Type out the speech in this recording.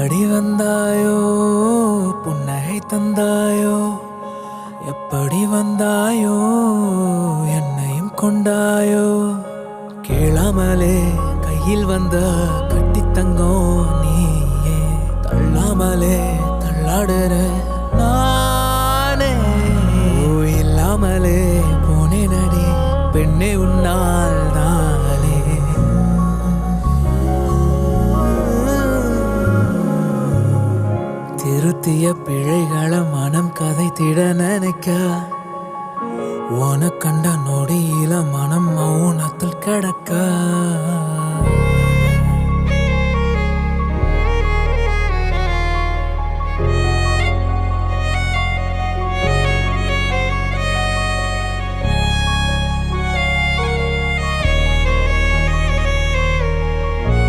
எப்படி வந்தாயோ புன்னகை தந்தாயோ எப்படி வந்தாயோ என்னையும் கொண்டாயோ கேளாமலே கையில் வந்த கட்டித்தங்கம் நீயே தள்ளாமலே தள்ளாடுற நானே இல்லாமலே போனே நடி பெண்ணே உன்னால் தானே திருத்திய பிழைகளை மனம் கதைத்திட நினைக்க உன கண்ட நொடியில மனம் மௌனத்தில் கிடக்க